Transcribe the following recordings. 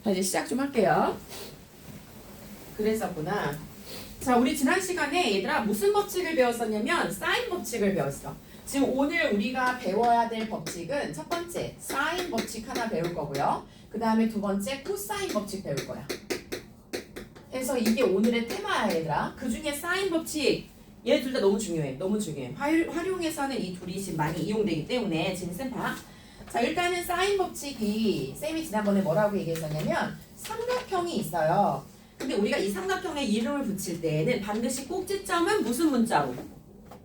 자, 이제 시작 좀 할게요. 그랬었구나. 자, 우리 지난 시간에 얘들아 무슨 법칙을 배웠었냐면 사인 법칙을 배웠어. 지금 오늘 우리가 배워야 될 법칙은 첫 번째 사인 법칙 하나 배울 거고요. 그 다음에 두 번째 코사인 법칙 배울 거야. 그래서 이게 오늘의 테마야 얘들아. 그 중에 사인 법칙 얘 둘 다 너무 중요해. 너무 중요해. 활용해서는 이 둘이 지금 많이 이용되기 때문에 지금 쌤 봐. 자, 일단은 사인 법칙이 쌤이 지난번에 뭐라고 얘기했었냐면 삼각형이 있어요. 근데 우리가 이 삼각형에 이름을 붙일 때에는 반드시 꼭지점은 무슨 문자로?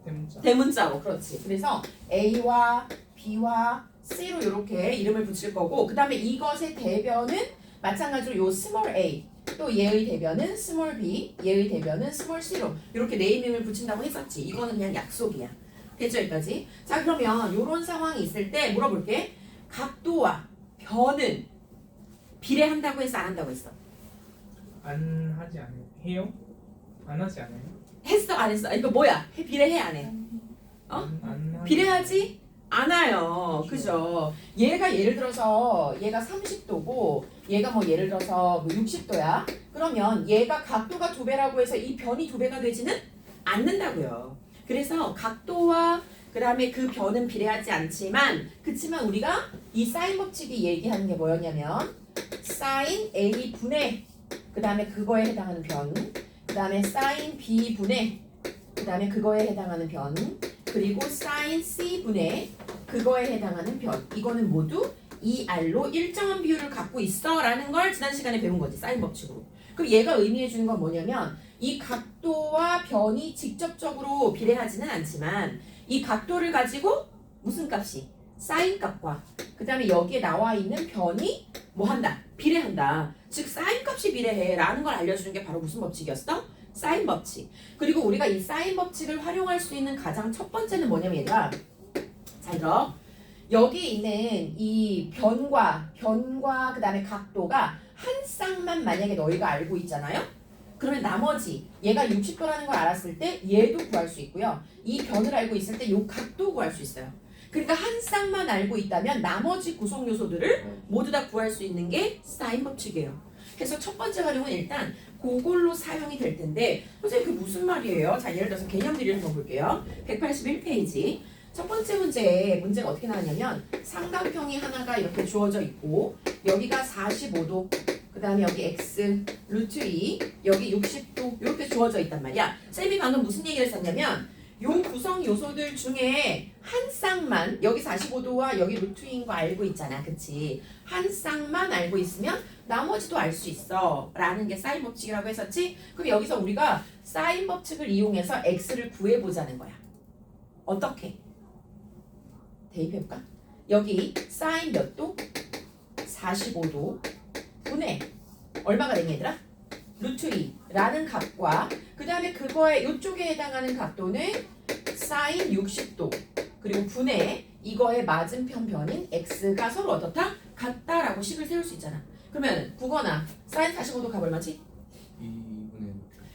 대문자. 대문자로. 그렇지. 그래서 A와 B와 C로 이렇게 이름을 붙일 거고, 그 다음에 이것의 대변은 마찬가지로 요 스몰 a, 또 얘의 대변은 스몰 b, 얘의 대변은 스몰 c로 이렇게 네이밍을 붙인다고 했었지. 이거는 그냥 약속이야. 됐죠 여기까지? 자, 그러면 이런 상황이 있을 때 물어볼게. 각도와 변은 비례한다고 했어, 안 한다고 했어? 안 하지 않아요? 해요? 안 하지 않아요? 했어, 안 했어? 이거 뭐야? 비례해, 안 해? 어? 안 비례하지 않아요. 그죠? 얘가 예를 들어서 얘가 30도고 얘가 뭐 예를 들어서 뭐 60도야. 그러면 얘가 각도가 2배라고 해서 이 변이 2배가 되지는 않는다고요. 그래서 각도와 그 다음에 그 변은 비례하지 않지만, 그치만 우리가 이 사인 법칙이 얘기하는 게 뭐였냐면 사인 A 분의 그 다음에 그거에 해당하는 변, 그 다음에 사인 B 분의 그 다음에 그거에 해당하는 변, 그리고 사인 C분의 그거에 해당하는 변. 이거는 모두 2R로 일정한 비율을 갖고 있어 라는 걸 지난 시간에 배운 거지. 사인 법칙으로. 그럼 얘가 의미해 주는 건 뭐냐면 이 각도와 변이 직접적으로 비례하지는 않지만 이 각도를 가지고 무슨 값이? 사인 값과 그 다음에 여기에 나와 있는 변이 뭐 한다? 비례한다. 즉 사인 값이 비례해 라는 걸 알려주는 게 바로 무슨 법칙이었어? 사인 법칙. 그리고 우리가 이 사인 법칙을 활용할 수 있는 가장 첫 번째는 뭐냐면 얘들아, 잘 들어. 여기 있는 이 변과 그 다음에 각도가 한 쌍만 만약에 너희가 알고 있잖아요. 그러면 나머지 얘가 60도라는 걸 알았을 때 얘도 구할 수 있고요. 이 변을 알고 있을 때 이 각도 구할 수 있어요. 그러니까 한 쌍만 알고 있다면 나머지 구성 요소들을 모두 다 구할 수 있는 게 사인 법칙이에요. 그래서 첫 번째 활용은 일단 그걸로 사용이 될 텐데, 선생님 그게 무슨 말이에요? 자, 예를 들어서 개념들을 한번 볼게요. 181페이지. 첫 번째 문제가 어떻게 나왔냐면 삼각형이 하나가 이렇게 주어져 있고 여기가 45도, 그 다음에 여기 x, 루트 2, 여기 60도 이렇게 주어져 있단 말이야. 쌤이 방금 무슨 얘기를 했었냐면 요 구성 요소들 중에 한 쌍만, 여기 45도와 여기 루트 2인 거 알고 있잖아. 그치? 한 쌍만 알고 있으면 나머지도 알 수 있어 라는 게 사인 법칙이라고 했었지? 그럼 여기서 우리가 사인 법칙을 이용해서 x를 구해보자는 거야. 어떻게? 대입해볼까? 여기 사인 몇 도? 45도 분의 얼마가 되니 얘들아? 루트 2라는 값과 그 다음에 그거에 이쪽에 해당하는 각도는 사인 60도 그리고 분의 이거의 맞은편 변인 x가 서로 어떻다? 같다라고 식을 세울 수 있잖아. 그러면 국어나 사인 45도 값 얼마지? 2분의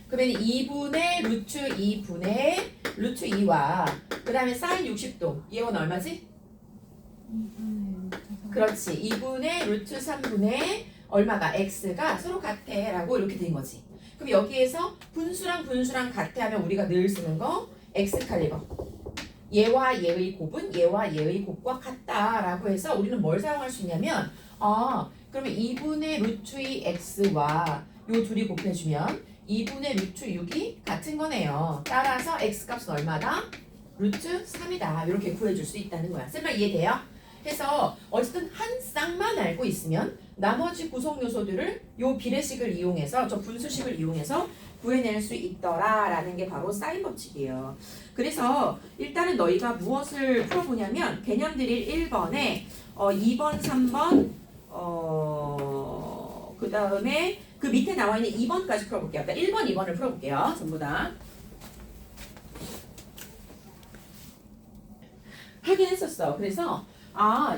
그러면 2분의 루트 2분의 루트 2와 그 다음에 사인 60도 얘는 얼마지? 그렇지. 2분의 루트 3분의 얼마가 x가 서로 같아 라고 이렇게 된 거지. 그럼 여기에서 분수랑 같아 하면 우리가 늘 쓰는 거 x칼리버, 얘와 얘의 곱은 얘와 얘의 곱과 같다 라고 해서 우리는 뭘 사용할 수 있냐면 그러면 2분의 루트 2 x와 요 둘이 곱해주면 2분의 루트 6이 같은 거네요. 따라서 x값은 얼마다? 루트 3이다. 이렇게 구해줄 수 있다는 거야. 쌤말 이해돼요? 해서 어쨌든 한 쌍만 알고 있으면 나머지 구성 요소들을 요 비례식을 이용해서 저 분수식을 이용해서 구해낼 수 있더라라는 게 바로 사인 법칙이에요. 그래서 일단은 너희가 무엇을 풀어보냐면 개념들이 1번에 2번, 3번 그 다음에 그 밑에 나와 있는 2번까지 풀어볼게요. 그러니까 1번, 2번을 풀어볼게요. 전부 다. 하긴 했었어. 그래서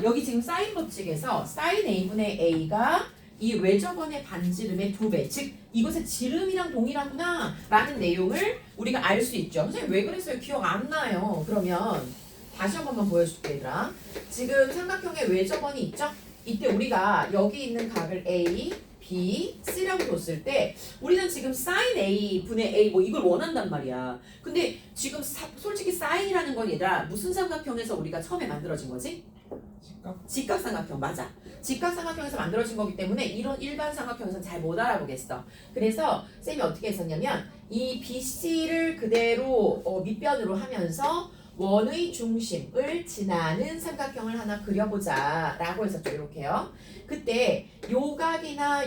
여기 지금 사인 법칙에서 사인 a분의 a가 이 외접원의 반지름의 2배, 즉 이것의 지름이랑 동일하구나 라는 내용을 우리가 알 수 있죠. 선생님 왜 그랬어요? 기억 안 나요. 그러면 다시 한 번만 보여줄게 얘들아. 지금 삼각형의 외접원이 있죠? 이때 우리가 여기 있는 각을 A, B, C라고 뒀을 때 우리는 지금 sin A 분의 A 뭐 이걸 원한단 말이야. 근데 지금 솔직히 sin이라는 건 얘들아 무슨 삼각형에서 우리가 처음에 만들어진 거지? 직각? 직각삼각형 맞아. 직각삼각형에서 만들어진 거기 때문에 이런 일반 삼각형에서는 잘 못 알아보겠어. 그래서 쌤이 어떻게 했었냐면 이 BC를 그대로 밑변으로 하면서 원의 중심을 지나는 삼각형을 하나 그려보자 라고 했었죠. 이렇게요. 그때 요각이나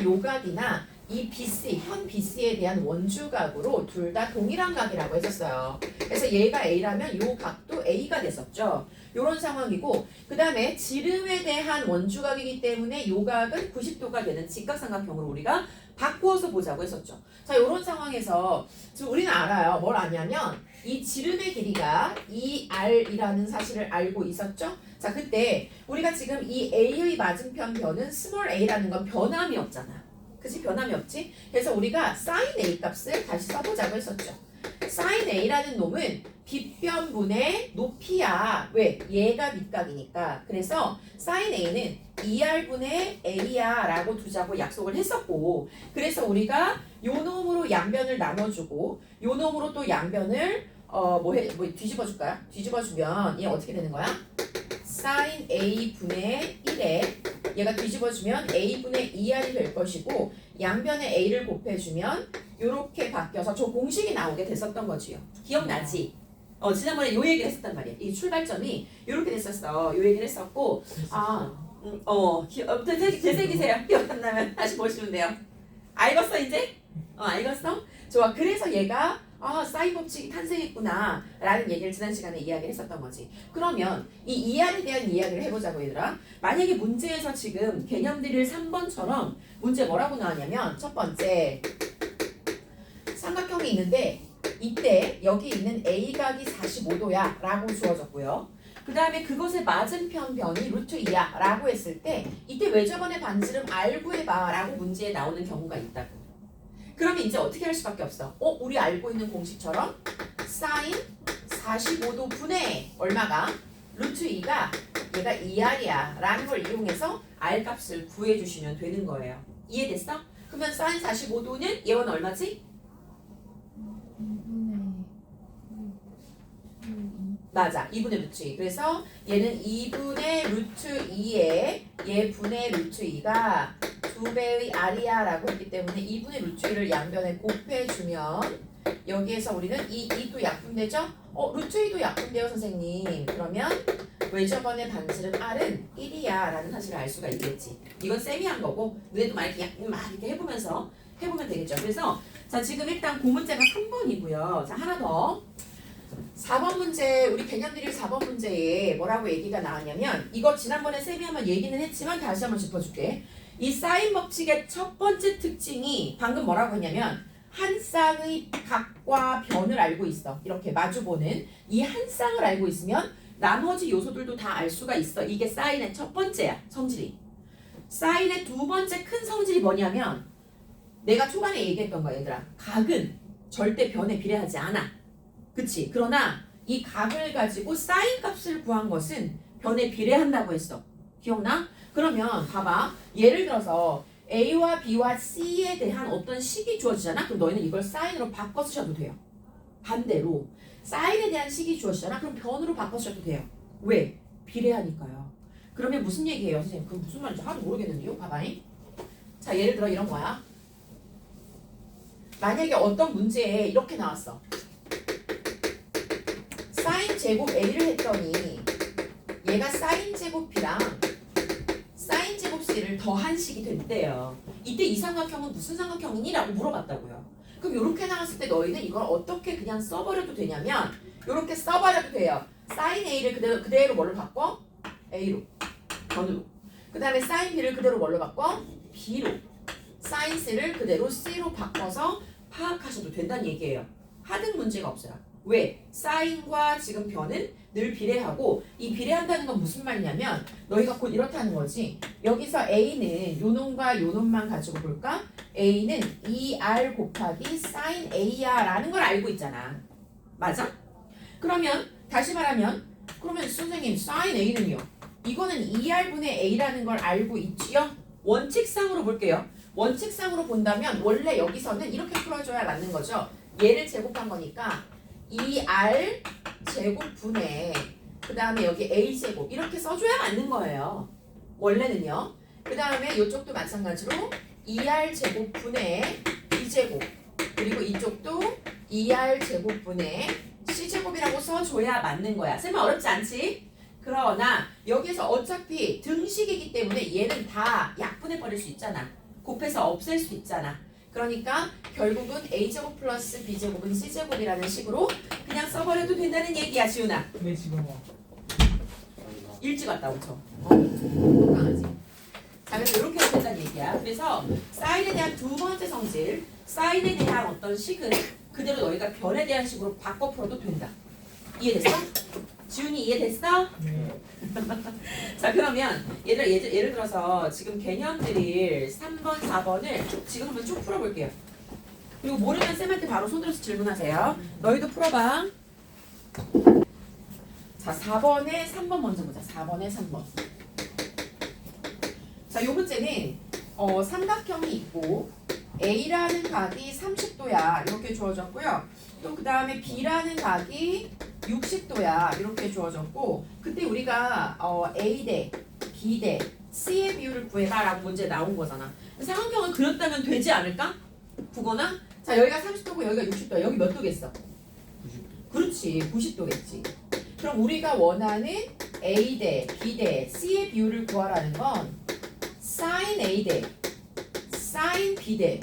이 BC, 현 BC에 대한 원주각으로 둘 다 동일한 각이라고 했었어요. 그래서 얘가 A라면 요 각도 A가 됐었죠. 요런 상황이고 그 다음에 지름에 대한 원주각이기 때문에 요 각은 90도가 되는 직각삼각형으로 우리가 바꾸어서 보자고 했었죠. 자, 요런 상황에서 지금 우리는 알아요. 뭘 아냐면 이 지름의 길이가 2R이라는 사실을 알고 있었죠. 자, 그때 우리가 지금 이 A의 맞은편 변은 스몰 a라는 건 변함이 없잖아. 그치? 변함이 없지? 그래서 우리가 sin A 값을 다시 써보자고 했었죠. sin A라는 놈은 빗변분의 높이야. 왜? 얘가 밑각이니까. 그래서 sin A는 2R분의 A야 라고 두자고 약속을 했었고 그래서 우리가 요 놈으로 양변을 나눠주고 요 놈으로 또 양변을 뒤집어줄까요? 뒤집어주면 얘 어떻게 되는 거야? sin A분의 1에 얘가 뒤집어주면 A분의 2R이 될 것이고 양변에 A를 곱해주면 요렇게 바뀌어서 저 공식이 나오게 됐었던 거지요. 기억나지? 지난번에 요 얘기를 했었단 말이야. 이 출발점이 요렇게 됐었어. 요 얘기를 했었고 되새기세요. 기억 안 나면 다시 보시면 돼요. 알겠어 이제? 알겠어? 좋아. 그래서 얘가 사인 법칙이 탄생했구나 라는 얘기를 지난 시간에 이야기를 했었던 거지. 그러면 이 ER에 대한 이야기를 해보자고 얘들아. 만약에 문제에서 지금 개념들을 3번처럼 문제 뭐라고 나왔냐면 첫 번째 삼각형이 있는데 이때 여기 있는 A각이 45도야 라고 주어졌고요. 그 다음에 그것의 맞은편 변이 루트 2야 라고 했을 때 이때 외접원의 반지름 R 구해봐 라고 문제에 나오는 경우가 있다고. 그러면 이제 어떻게 할 수밖에 없어. 우리 알고 있는 공식처럼 sin 45도 분의 얼마가 루트 2가 얘가 2R이야 라는 걸 이용해서 R 값을 구해주시면 되는 거예요. 이해됐어? 그러면 sin 45도는 얘는 얼마지? 맞아. 2분의 루트 2. 그래서 얘는 2분의 루트 2에 얘 분의 루트 2가 2배의 R이야 라고 했기 때문에 2분의 루트 2를 양변에 곱해주면 여기에서 우리는 이 2도 약분되죠? 루트 2도 약분돼요 선생님. 그러면 외접원의 반지름 R은 1이야 라는 사실을 알 수가 있겠지. 이건 쌤이 한 거고 너네도 막 이렇게 해보면서 해보면 되겠죠. 그래서 자 지금 일단 그 문제가 3번이고요. 자 하나 더. 4번 문제, 우리 개념들이 4번 문제에 뭐라고 얘기가 나왔냐면 이거 지난번에 쌤이 한번 얘기는 했지만 다시 한번 짚어줄게. 이 사인 법칙의 첫 번째 특징이 방금 뭐라고 했냐면 한 쌍의 각과 변을 알고 있어. 이렇게 마주보는 이 한 쌍을 알고 있으면 나머지 요소들도 다 알 수가 있어. 이게 사인의 첫 번째야, 성질이. 사인의 두 번째 큰 성질이 뭐냐면 내가 초반에 얘기했던 거야 얘들아. 각은 절대 변에 비례하지 않아. 그치? 그러나 이 각을 가지고 사인 값을 구한 것은 변에 비례한다고 했어. 기억나? 그러면 봐봐. 예를 들어서 A와 B와 C에 대한 어떤 식이 주어지잖아? 그럼 너희는 이걸 사인으로 바꿔 쓰셔도 돼요. 반대로 사인에 대한 식이 주어지잖아? 그럼 변으로 바꿔 쓰셔도 돼요. 왜? 비례하니까요. 그러면 무슨 얘기예요? 선생님 그럼 무슨 말인지 하나도 모르겠는데요? 봐봐잉. 자 예를 들어 이런 거야. 만약에 어떤 문제에 이렇게 나왔어. 사인 제곱 A를 했더니 얘가 사인 제곱 B랑 사인 제곱 C를 더한 식이 됐대요. 이때 이 삼각형은 무슨 삼각형이니? 라고 물어봤다고요. 그럼 이렇게 나왔을 때 너희는 이걸 어떻게 그냥 써버려도 되냐면 이렇게 써버려도 돼요. 사인 A를 그대로 뭘로 바꿔? A로 변으로. 그 다음에 사인 B를 그대로 뭘로 바꿔? B로. 사인 C를 그대로 C로 바꿔서 파악하셔도 된다는 얘기예요. 하등 문제가 없어요. 왜? 사인과 지금 변은 늘 비례하고 이 비례한다는 건 무슨 말이냐면 너희가 곧 이렇다는 거지. 여기서 A는 요 놈과 요 놈만 가지고 볼까? A는 2R 곱하기 sin A야 라는 걸 알고 있잖아. 맞아? 그러면 다시 말하면 그러면 선생님 sin A는요? 이거는 2R분의 A라는 걸 알고 있지요? 원칙상으로 볼게요. 원칙상으로 본다면 원래 여기서는 이렇게 풀어줘야 맞는 거죠. 얘를 제곱한 거니까 2R 제곱분의 그 다음에 여기 A 제곱 이렇게 써줘야 맞는 거예요. 원래는요. 그 다음에 이쪽도 마찬가지로 2R 제곱분의 B 제곱 그리고 이쪽도 2R 제곱분의 C 제곱이라고 써줘야 맞는 거야. 쌤은 어렵지 않지? 그러나 여기서 어차피 등식이기 때문에 얘는 다 약분해 버릴 수 있잖아. 곱해서 없앨 수 있잖아. 그러니까 결국은 A제곱 플러스 B제곱은 C제곱이라는 식으로 그냥 써버려도 된다는 얘기야, 지훈아. 왜 지금 와? 일찍 왔다, 그쵸? 건강하지. 자, 그래서 이렇게 해도 된다는 얘기야. 그래서 사인에 대한 두 번째 성질, 사인에 대한 어떤 식은 그대로 너희가 변에 대한 식으로 바꿔 풀어도 된다. 이해됐어? 지훈이 이해됐어? 네. 자, 그러면 얘들아, 예를 들어서 지금 개념들을 3번, 4번을 지금 한번 쭉 풀어볼게요. 그리고 모르면 쌤한테 바로 손들어서 질문하세요. 너희도 풀어봐. 자, 4번에 3번 먼저 보자. 4번에 3번. 자, 요 문제는 삼각형이 있고 A라는 각이 30도야. 이렇게 주어졌고요. 또 그 다음에 B라는 각이 60도야. 이렇게 주어졌고 그때 우리가 A 대 B 대 C의 비율을 구해봐 라고 문제 나온 거잖아. 삼각형을 그렸다면 되지 않을까? 구거나? 자, 여기가 30도고 여기가 60도야. 여기 몇 도겠어? 90도. 그렇지. 90도겠지. 그럼 우리가 원하는 A 대 B 대 C의 비율을 구하라는 건 sin A 대 sin B 대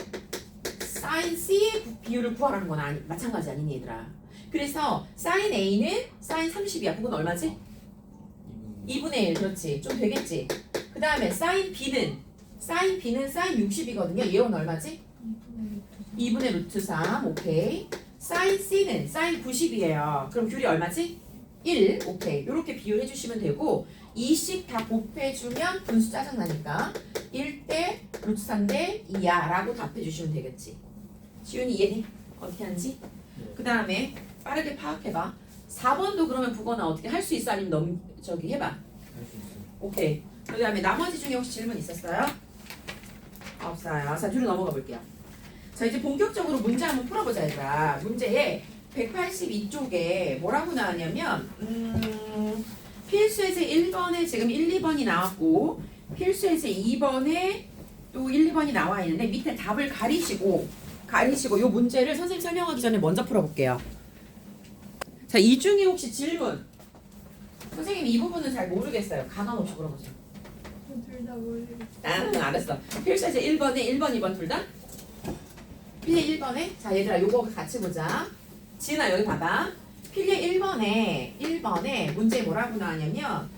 sin C의 비율을 구하라는 건 마찬가지 아니니 얘들아. 그래서 sin A는 sin 30이야. 그건 얼마지? 2분의 1. 그렇지. 좀 되겠지. 그 다음에 sin B는 sin 60이거든요. 얘는 얼마지? 2분의 루트 3. 오케이. sin C는 sin 90이에요. 그럼 귤이 얼마지? 1. 오케이. 이렇게 비율해 주시면 되고 2씩 다 곱해주면 분수 짜증나니까 1대 루트 3대 2야 라고 답해 주시면 되겠지. 지훈이 이해돼? 어떻게 하는지? 네. 그 다음에 빠르게 파악해봐. 4번도 그러면 북어나 어떻게 할 수 있어? 아니면 해봐. 할 수 있어요. 오케이. 그 다음에 나머지 중에 혹시 질문 있었어요? 없어요. 자, 뒤로 넘어가 볼게요. 자, 이제 본격적으로 문제 한번 풀어보자, 얘들아. 문제에 182쪽에 뭐라고 나왔냐면 필수에서 1번에 지금 1, 2번이 나왔고 필수에서 2번에 또 1, 2번이 나와 있는데 밑에 답을 가리시고 이 문제를 선생님 설명하기 전에 먼저 풀어볼게요. 자, 이 중에 혹시 질문 선생님 이 부분은 잘 모르겠어요. 가감 없이 물어보세요. 둘 다 모르겠어. 알았어. 필수에서 1번에 1번, 2번 둘 다? 필리 1번에 자, 얘들아 요거 같이 보자. 지은아 여기 봐봐. 필리 1번에 문제 뭐라고 나왔냐면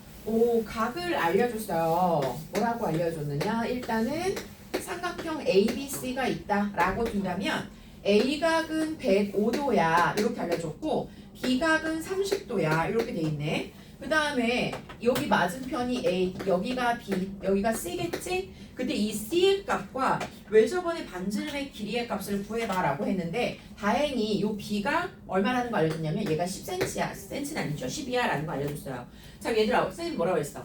각을 알려줬어요. 뭐라고 알려줬느냐? 일단은 삼각형 ABC가 있다라고 둔다면 A각은 105도야 이렇게 알려줬고 B각은 30도야 이렇게 돼 있네. 그 다음에 여기 맞은편이 A, 여기가 B, 여기가 C겠지? 근데 이 C의 값과 외접원의 반지름의 길이의 값을 구해봐 라고 했는데 다행히 이 B가 얼마라는 거 알려줬냐면 얘가 10cm야. 10cm는 아니죠. 10이야 라는 거 알려줬어요. 자, 얘들아 선생님 뭐라고 했어?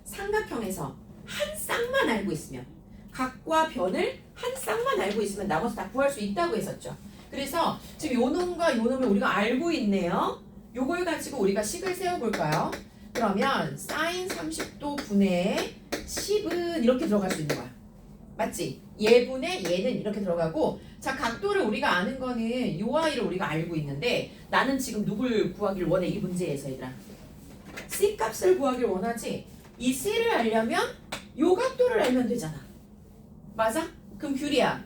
삼각형에서 한 쌍만 알고 있으면 각과 변을 한 쌍만 알고 있으면 나머지 다 구할 수 있다고 했었죠. 그래서 지금 요 놈과 요 놈을 우리가 알고 있네요. 요걸 가지고 우리가 식을 세워볼까요? 그러면 sin 30도 분의 10은 이렇게 들어갈 수 있는 거야. 맞지? 얘분의 얘는 이렇게 들어가고 자, 각도를 우리가 아는 거는 요 아이를 우리가 알고 있는데 나는 지금 누굴 구하길 원해? 이 문제에서 얘들아. C 값을 구하길 원하지? 이 C를 알려면 요 각도를 알면 되잖아. 맞아? 그럼 귤이야.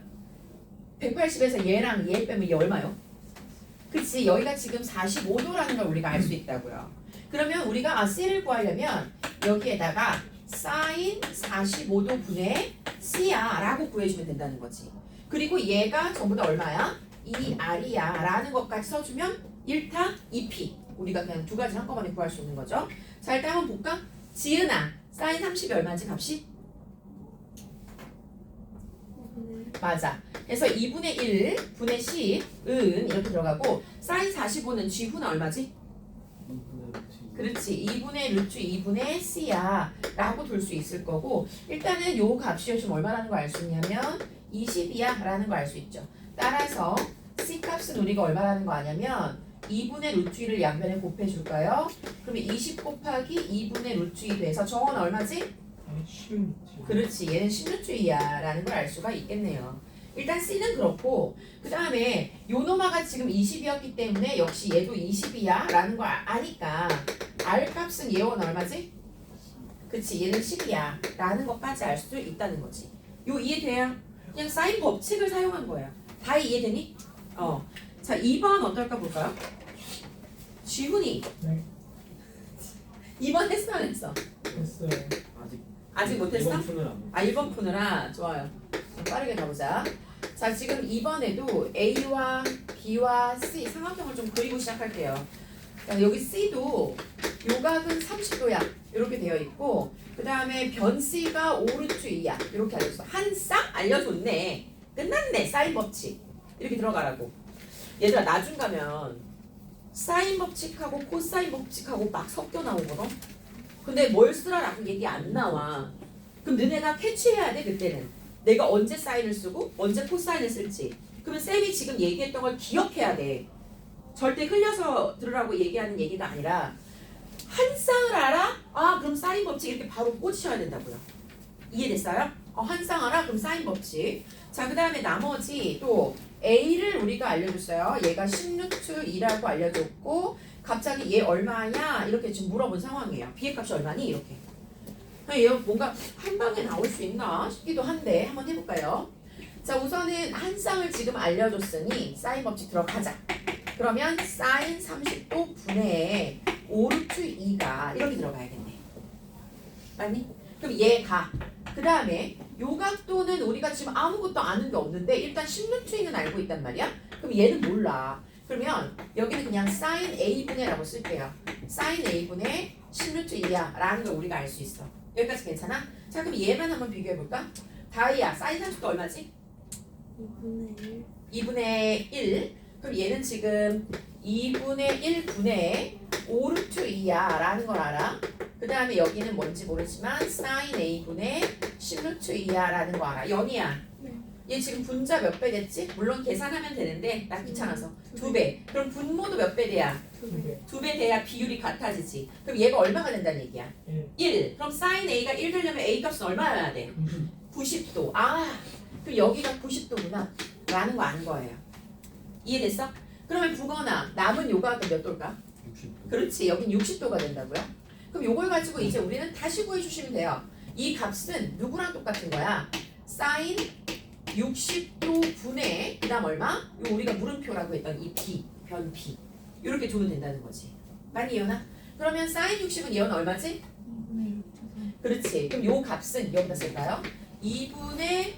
180에서 얘랑 얘 빼면 얘 얼마요? 그치? 여기가 지금 45도라는 걸 우리가 알 수 있다고요. 그러면 우리가 C를 구하려면 여기에다가 sin 45도 분의 C야 라고 구해주면 된다는 거지. 그리고 얘가 전부 다 얼마야? 2R이야 라는 것까지 써주면 1타 2P. 우리가 그냥 두 가지 한꺼번에 구할 수 있는 거죠. 자, 일단 한번 볼까? 지은아, sin 30이 얼마인지 값이? 맞아. 그래서 2분의 1 분의 10은 이렇게 들어가고 sin 45는 G분은 얼마지? 2분의 루트 2. 그렇지. 2분의 루트 2분의 C야 라고 둘 수 있을 거고 일단은 요 값이 지금 얼마라는 걸 알 수 있냐면 20이야 라는 걸 알 수 있죠. 따라서 C값은 우리가 얼마라는 거 아냐면 2분의 루트 2를 양변에 곱해줄까요? 그러면 20 곱하기 2분의 루트 2 돼서 저건 얼마지? 쉬운 그렇지, 얘는 10루트 2야 라는 걸 알 수가 있겠네요. 일단 C는 그렇고 그 다음에 요노마가 지금 20이었기 때문에 역시 얘도 20이야 라는 걸 아니까 R 값은 얘원 얼마지? 그치, 얘는 10이야 라는 것까지 알 수 있다는 거지. 요 이해돼요? 그냥 사인 법칙을 사용한 거예요. 다 이해되니? 자, 2번 어떨까 볼까요? 지훈이 네. 2번 했어 안 했어? 됐어요. 아직 못했어? 이번 푼을 안 아 1번 푸느라 좋아요. 좀 빠르게 가보자. 자, 지금 이번에도 A와 B와 C 삼각형을 좀 그리고 시작할게요. 자, 여기 C도 요각은 30도야 이렇게 되어 있고 그 다음에 변 C가 5루트 2야 이렇게 알려줬어. 한 쌍 알려줬네. 끝났네. 사인 법칙 이렇게 들어가라고. 얘들아 나중 가면 사인 법칙하고 코사인 법칙하고 막 섞여 나오거든. 근데 뭘 쓰라라고 얘기 안 나와. 그럼 너네가 캐치해야 돼. 그때는 내가 언제 사인을 쓰고 언제 코사인을 쓸지. 그러면 쌤이 지금 얘기했던 걸 기억해야 돼. 절대 흘려서 들으라고 얘기하는 얘기가 아니라 한 쌍을 알아? 아 그럼 사인 법칙 이렇게 바로 꽂으셔야 된다고요. 이해됐어요? 한 쌍 알아? 그럼 사인 법칙. 자, 그 다음에 나머지 또 A를 우리가 알려줬어요. 얘가 10루트 2라고 알려줬고 갑자기 얘 얼마냐 이렇게 지금 물어본 상황이에요. B의 값이 얼마니? 이렇게. 얘 뭔가 한 방에 나올 수 있나 싶기도 한데 한번 해볼까요? 자, 우선은 한 쌍을 지금 알려줬으니 사인 법칙 들어가자. 그러면 사인 30도 분의 5루트 2가 이렇게 들어가야겠네. 맞니? 그럼 얘가 그 다음에 요 각도는 우리가 지금 아무것도 아는 게 없는데 일단 10루트 2는 알고 있단 말이야. 그럼 얘는 몰라. 그러면 여기는 그냥 사인 A분의라고 쓸게요. 사인 A분의 10루트 2야 라는 걸 우리가 알 수 있어. 여기까지 괜찮아? 자, 그럼 얘만 한번 비교해볼까? 다이야 사인 30도 얼마지? 2분의 1. 2분의 1. 그럼 얘는 지금 2분의 1분의 5루트 2야 라는 걸 알아. 그 다음에 여기는 뭔지 모르지만 사인 A분의 10루트 2야 라는 거 알아. 연희야. 네. 얘 지금 분자 몇 배 됐지? 물론 계산하면 되는데 나 귀찮아서 2배. 그럼 분모도 몇 배 돼야? 2배. 2배 돼야 비율이 같아지지. 그럼 얘가 얼마가 된다는 얘기야? 1. 그럼 사인 A가 1 되려면 A 값은 얼마여야 돼? 90도. 아, 그럼 여기가 90도구나 라는 거 아는 거예요. 이해됐어? 그러면 부거나 남은 요각은 몇 도일까? 60도. 그렇지, 여긴 60도가 된다고요? 그럼 요걸 가지고 이제 우리는 다시 구해주시면 돼요. 이 값은 누구랑 똑같은 거야? 사인 60도 분의 그 다음 얼마? 요 우리가 물음표라고 했던 이 B, 변 B 이렇게 두면 된다는 거지. 많이 이해나? 그러면 사인 60은 얘는 얼마지? 2분의 루트 3. 그렇지. 그럼 요 값은 여기다 쓸까요? 2분의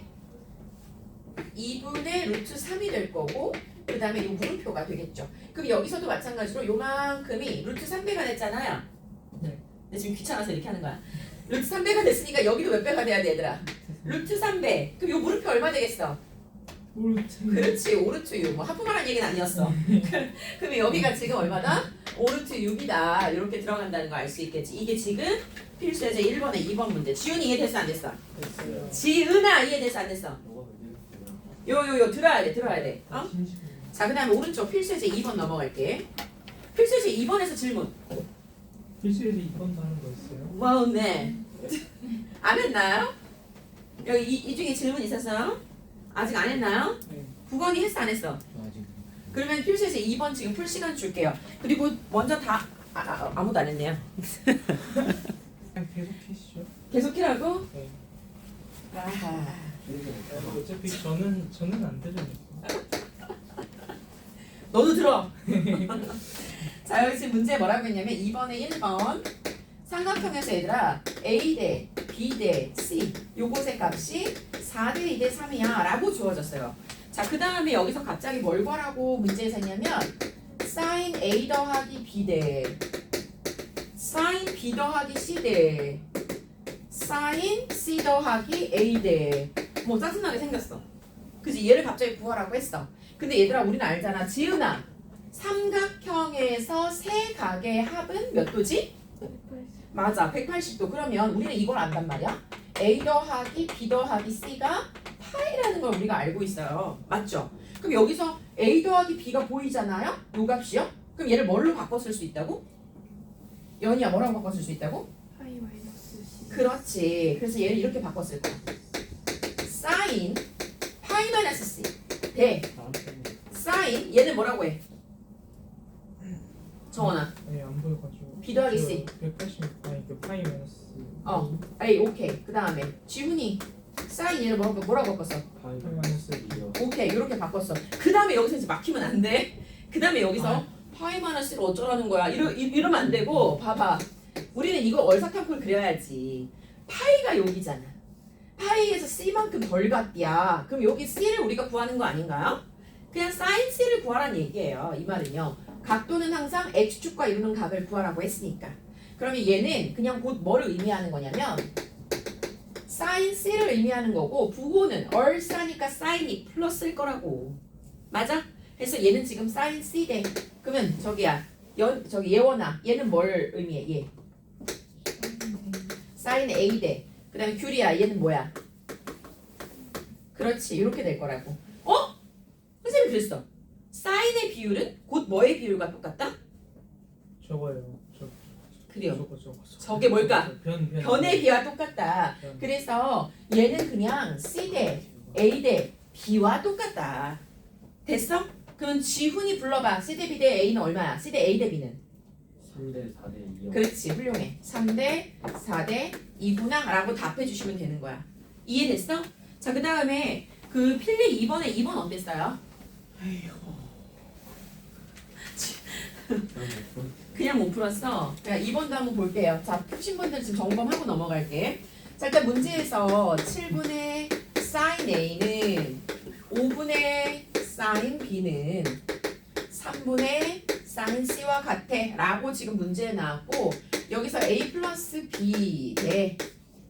루트 3이 될 거고 그 다음에 요 물음표가 되겠죠. 그럼 여기서도 마찬가지로 요만큼이 루트 3배가 됐잖아요. 네. 근데 지금 귀찮아서 이렇게 하는 거야. 루트 3배가 됐으니까 여기도 몇 배가 돼야 돼 얘들아? 루트 3배. 그럼 요 물음표 얼마 되겠어? 그렇지. 5루트 6. 뭐 하품하라는 얘기는 아니었어. 그러면 여기가 지금 얼마다? 5루트 6이다. 이렇게 들어간다는 거 알 수 있겠지. 이게 지금 필수예제 1번에 2번 문제. 지훈이 이해됐어 안 됐어? 됐어요. 지은아 이해됐어 안 됐어? 요 들어야 돼. 어? 자, 그 다음에 오른쪽 필수예제 2번 넘어갈게. 필수예제 2번에서 질문. 필수에서 2번도 하는 거 있어요? 와우, 네. 안 했나요? 여기 이 중에 질문 있었어요? 아직 안 했나요? 네. 9번이 했어 안 했어? 아직. 그러면 필수에서 2번 지금 풀 시간 줄게요. 그리고 먼저 다 아무도 안 했네요. 그냥 계속 하시죠. 계속 키라고? 네. 아하. 어차피 저는 안 되죠. 너도 들어. 자, 여기 지금 문제 뭐라고 했냐면 2번에 1번 삼각형에서 얘들아 A 대 B 대 C 요것의 값이 4대 2대 3이야 라고 주어졌어요. 자, 그 다음에 여기서 갑자기 뭘 구하라고 문제에서 했냐면 sin A 더하기 B 대 sin B 더하기 C 대 sin C 더하기 A 대 뭐 짜증나게 생겼어. 그지? 얘를 갑자기 구하라고 했어. 근데 얘들아 우리는 알잖아. 지은아 삼각형에서 세 각의 합은 몇 도지? 180. 맞아 180도. 그러면 우리는 이걸 안단 말이야. A 더하기 B 더하기 C가 파이라는 걸 우리가 알고 있어요. 맞죠? 그럼 여기서 A 더하기 B가 보이잖아요? 요 값이요? 그럼 얘를 뭘로 바꿨을 수 있다고? 연이야 뭐라고 바꿨을 수 있다고? 파이 마이너스 C. 그렇지. 그래서 얘를 이렇게 바꿨을 거야. 사인 파이 마이너스 C 대 사인 얘는 뭐라고 해? 정원아. 아니 안 보여가지고. B 더하기 C. 180 아니 그 파이 마이너스. 에이 오케이. 그 다음에 지훈이 사인 얘를 뭐라고 바꿨어? 파이 파이 마이너스 이요. 오케이 이렇게 바꿨어. 그 다음에 여기서 이제 막히면 안 돼. 그 다음에 여기서 파이 마이너스를 어쩌라는 거야. 이러면 안 되고 봐봐. 우리는 이거 얼사탕골 그려야지. 파이가 여기잖아. 파이에서 C만큼 덜 갔디야. 그럼 여기 C를 우리가 구하는 거 아닌가요? 그냥 사인 C를 구하라는 얘기예요. 이 말은요. 각도는 항상 X축과 이루는 각을 구하라고 했으니까. 그러면 얘는 그냥 곧 뭐를 의미하는 거냐면 사인 C를 의미하는 거고 부호는 얼싸니까 사인이 플러스일 거라고. 맞아? 그래서 얘는 지금 사인 C 대. 그러면 저기야. 저기 예원아. 얘는 뭘 의미해? 얘. 사인 A 대. 그 다음에 큐리야. 얘는 뭐야? 그렇지. 이렇게 될 거라고. 선생님이 그랬어. 사인의 비율은 곧 뭐의 비율과 똑같다? 저거요. 그래요. 저거. 저게 뭘까? 변. 변의 비와 똑같다. 변. 그래서 얘는 그냥 C 대 A 대 B와 똑같다. 됐어? 그럼 지훈이 불러봐. C 대 B 대 A는 얼마야? C 대 A 대 B는? 3대 4대 2요. 그렇지. 훌륭해. 3대 4대 2구나 라고 답해 주시면 되는 거야. 이해됐어? 자, 그 다음에 그 필리 2번에 2번 어땠어요? 그냥 못 풀었어. 그냥 2번도 한번 볼게요. 자, 푸신 분들 지금 점검하고 넘어갈게. 자, 일단 문제에서 7분의 sin A는 5분의 sin B는 3분의 sin C와 같아 라고 지금 문제에 나왔고 여기서 A 플러스 B 대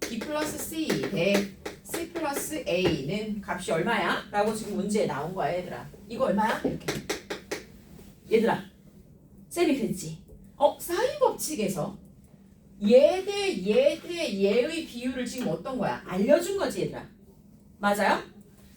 B 플러스 C 대 C 플러스 A는 값이 얼마야? 라고 지금 문제에 나온 거야 얘들아. 이거 얼마야? 이렇게. 얘들아 쌤이 그랬지. 사인 법칙에서 얘 대 얘의 비율을 지금 어떤 거야? 알려준 거지 얘들아. 맞아요?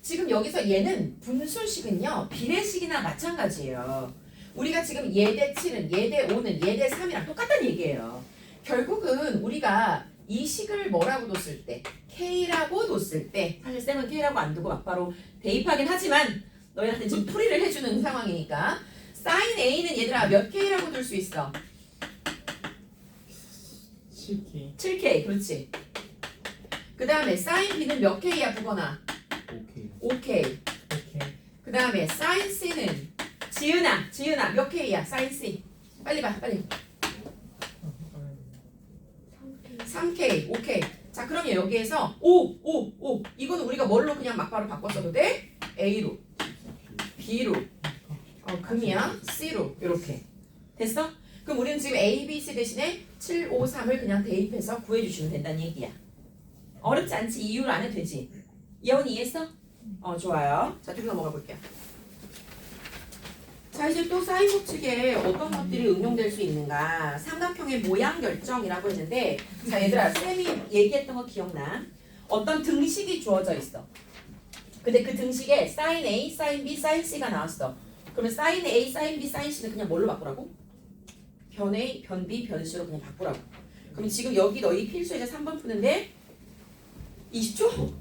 지금 여기서 얘는 분수식은요 비례식이나 마찬가지예요. 우리가 지금 얘 대 7은 얘 대 5는 얘 대 3이랑 똑같다는 얘기예요. 결국은 우리가 이 식을 뭐라고 뒀을 때 K라고 뒀을 때 사실 쌤은 K라고 안 두고 막바로 대입하긴 하지만 너희한테 지금 풀이를 해주는 상황이니까 사인 A는 얘들아 몇 K라고 둘 수 있어? 7K. 7K 그렇지. 그 다음에 사인 B는 몇 K야 부거나? 오케이. 5K. 오케이. 그 다음에 사인 C는 지은아 몇 K야 사인 C? 빨리 봐 빨리. 3K 5K. 자 그러면 여기에서 5 이거는 우리가 뭘로 그냥 막바로 바꿨어도 돼? A로 B로 금이야 C로 이렇게 됐어? 그럼 우리는 지금 A, B, C 대신에 7, 5, 3을 그냥 대입해서 구해주시면 된다는 얘기야. 어렵지 않지? 이유를 안 해도 되지? 예원이 이해했어? 좋아요. 자 뒤로 넘어가 볼게요. 자 이제 또 사인 법칙에 어떤 것들이 응용될 수 있는가? 삼각형의 모양 결정이라고 했는데 자 얘들아 쌤이 얘기했던 거 기억나? 어떤 등식이 주어져 있어. 근데 그 등식에 sin A, sin B, sin C가 나왔어. 그러면 sin A, sin B, sin C는 그냥 뭘로 바꾸라고? 변 A, 변 B, 변 C로 그냥 바꾸라고. 그럼 지금 여기 너희 필수에서 3번 푸는데 20초?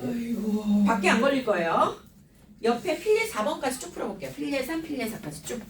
아이고. 밖에 안 걸릴 거예요. 옆에 필례 4번까지 쭉 풀어볼게요. 필례 3, 필례 4까지 쭉.